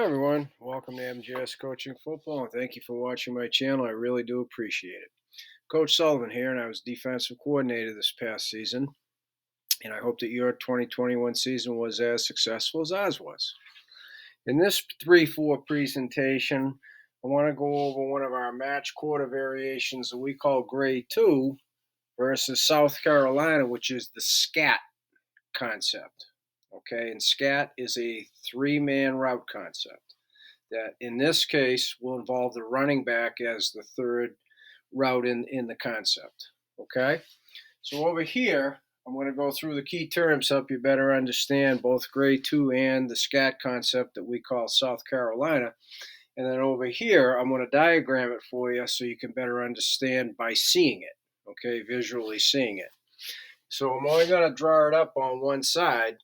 Hi everyone, welcome to MJS Coaching Football, and thank you for watching my channel. I really do appreciate it. Coach Sullivan here, and I was defensive coordinator this past season, and I hope that your 2021 season was as successful as ours was. In this 3-4 presentation, I want to go over one of our match quarter variations that we call Grade 2 versus South Carolina, which is the Scat concept. Okay, and Scat is a three-man route concept that in this case will involve the running back as the third route in the concept. Okay, so over here, I'm going to go through the key terms to help you better understand both grade 2 and the SCAT concept that we call South Carolina. And then over here, I'm going to diagram it for you so you can better understand by seeing it, okay, visually seeing it. So I'm only going to draw it up on one side,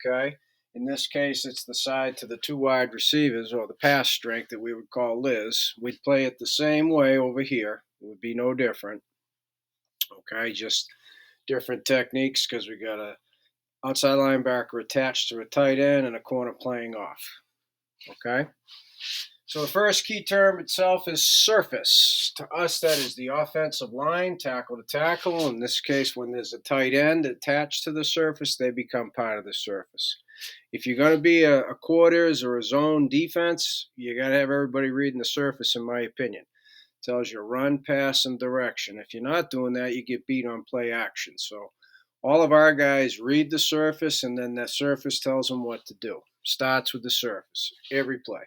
okay? In this case, it's the side to the two wide receivers, or the pass strength that we would call Liz. We'd play it the same way over here. It would be no different, okay? Just different techniques because we got a outside linebacker attached to a tight end and a corner playing off, okay? So the first key term itself is surface. To us, that is the offensive line, tackle to tackle. In this case, when there's a tight end attached to the surface, they become part of the surface. If you're going to be a quarters or a zone defense, you got to have everybody reading the surface, in my opinion. It tells you run, pass, and direction. If you're not doing that, you get beat on play action. So all of our guys read the surface, and then that surface tells them what to do. Starts with the surface, every play.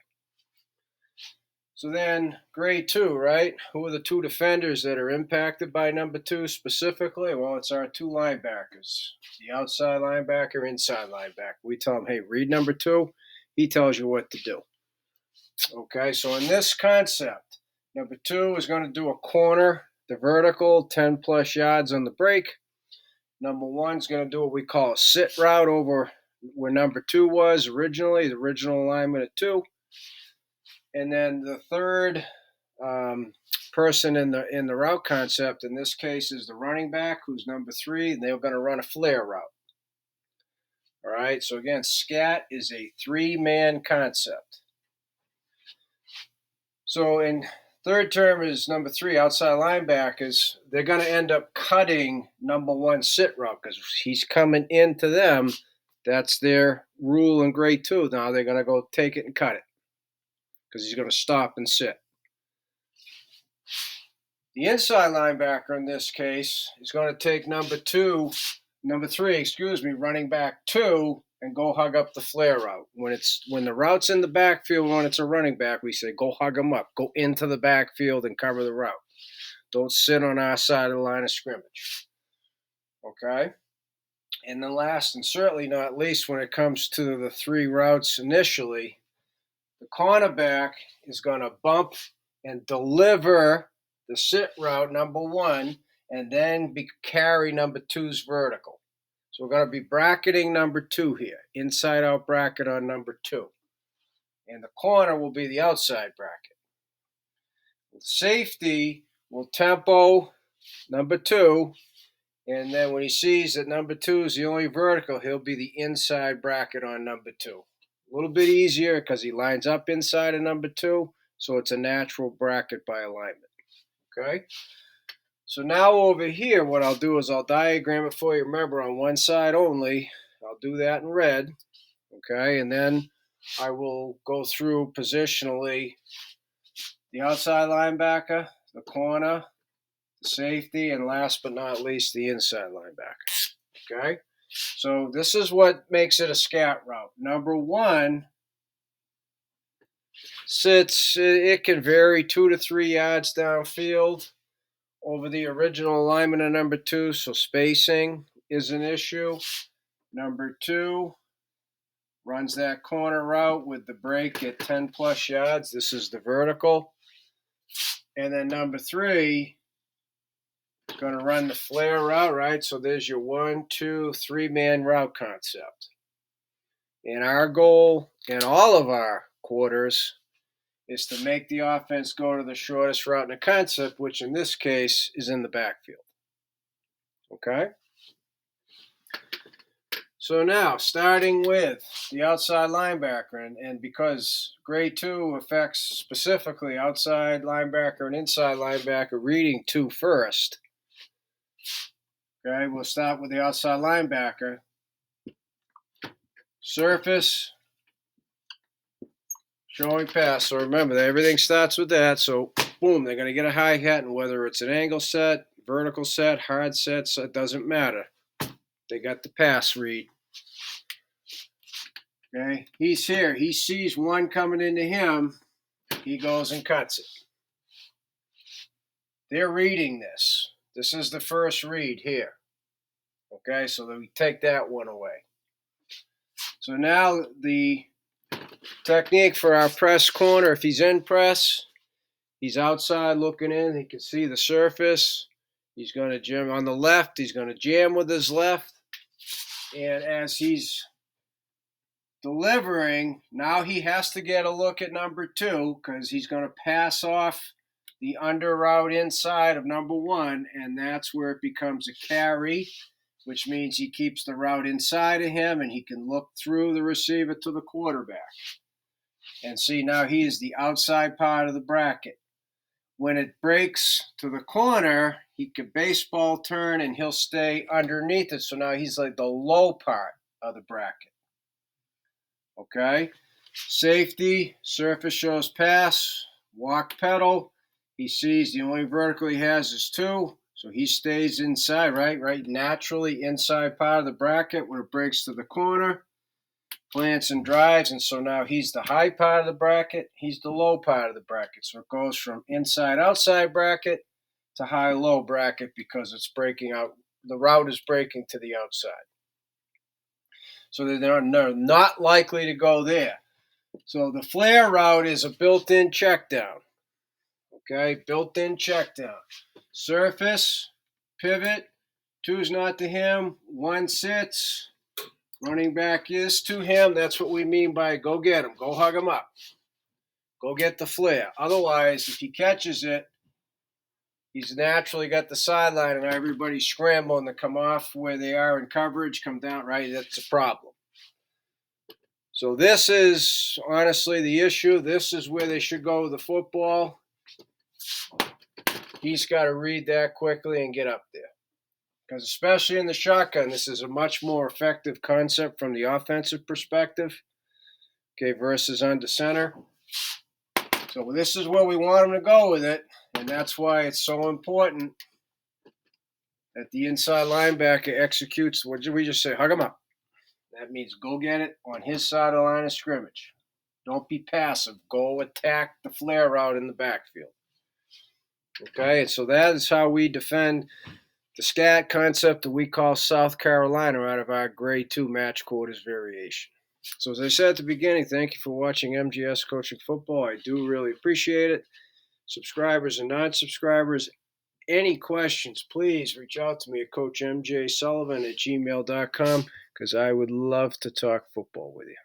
So then grade 2, right? Who are the two defenders that are impacted by number 2 specifically? Well, it's our two linebackers, the outside linebacker, inside linebacker. We tell them, hey, read number 2. He tells you what to do. Okay, so in this concept, number 2 is going to do a corner, the vertical, 10 plus yards on the break. Number 1 is going to do what we call a sit route over where number 2 was originally, the original alignment at 2. And then the third person in the route concept in this case is the running back, who's number 3, and they're going to run a flare route. All right. So again, SCAT is a 3-man concept. So in third term is number 3, outside linebackers. They're going to end up cutting number 1 sit route because he's coming into them. That's their rule in grade 2. Now they're going to go take it and cut it because he's going to stop and sit. The inside linebacker in this case is going to take number 3, running back 2, and go hug up the flare route. When the route's in the backfield, when it's a running back, we say go hug him up, go into the backfield and cover the route. Don't sit on our side of the line of scrimmage. Okay? And then last and certainly not least, when it comes to the 3 routes initially, the cornerback is going to bump and deliver the sit route, number 1, and then carry number 2's vertical. So we're going to be bracketing number 2 here, inside out bracket on number 2. And the corner will be the outside bracket. The safety will tempo number 2, and then when he sees that number 2 is the only vertical, he'll be the inside bracket on number 2. A little bit easier because he lines up inside of number 2, so it's a natural bracket by alignment. Okay? So now over here, what I'll do is I'll diagram it for you. Remember, on one side only. I'll do that in red. Okay? And then I will go through positionally the outside linebacker, the corner, the safety, and last but not least, the inside linebacker. Okay? So this is what makes it a scat route. Number 1 sits, it can vary 2 to 3 yards downfield over the original alignment of number 2, so spacing is an issue. Number 2 runs that corner route with the break at 10 plus yards. This is the vertical. And then number 3 is going to run the flare route, right? So there's your 1, 2, 3-man route concept. And our goal in all of our quarters is to make the offense go to the shortest route in the concept, which in this case is in the backfield. Okay? So now, starting with the outside linebacker, and because grade 2 affects specifically outside linebacker and inside linebacker, reading 2 first. Okay, we'll start with the outside linebacker. Surface, showing pass. So remember, everything starts with that. So boom, they're going to get a hi-hat, and whether it's an angle set, vertical set, hard set, so it doesn't matter. They got the pass read. Okay, he's here. He sees one coming into him. He goes and cuts it. They're reading this. This is the first read here. Okay, so we take that one away. So now the technique for our press corner, if he's in press, he's outside looking in. He can see the surface. He's going to jam on the left. He's going to jam with his left. And as he's delivering, now he has to get a look at number 2 because he's going to pass off the under route inside of number 1, and that's where it becomes a carry, which means he keeps the route inside of him and he can look through the receiver to the quarterback. And see, now he is the outside part of the bracket. When it breaks to the corner, he can baseball turn and he'll stay underneath it. So now he's like the low part of the bracket. Okay? Safety, surface shows pass, walk pedal. He sees the only vertical he has is 2. So he stays inside, right naturally inside part of the bracket. When it breaks to the corner, plants and drives, and so now he's the high part of the bracket, he's the low part of the bracket. So it goes from inside outside bracket to high low bracket because it's breaking out. The route is breaking to the outside. So they're not likely to go there. So the flare route is a built-in check down. Okay, built-in check down. Surface, pivot, 2's not to him, 1 sits. Running back is to him. That's what we mean by go get him. Go hug him up. Go get the flare. Otherwise, if he catches it, he's naturally got the sideline and everybody's scrambling to come off where they are in coverage, come down, right? That's a problem. So this is honestly the issue. This is where they should go with the football. He's got to read that quickly and get up there. Because especially in the shotgun, this is a much more effective concept from the offensive perspective, okay, versus under center. So this is where we want him to go with it, and that's why it's so important that the inside linebacker executes, what did we just say, hug him up. That means go get it on his side of the line of scrimmage. Don't be passive. Go attack the flare route in the backfield. Okay, and so that is how we defend the Scat concept that we call South Carolina out of our grade 2 match quarters variation. So as I said at the beginning, thank you for watching MGS Coaching Football. I do really appreciate it. Subscribers and non-subscribers, any questions, please reach out to me at CoachMJSullivan@gmail.com because I would love to talk football with you.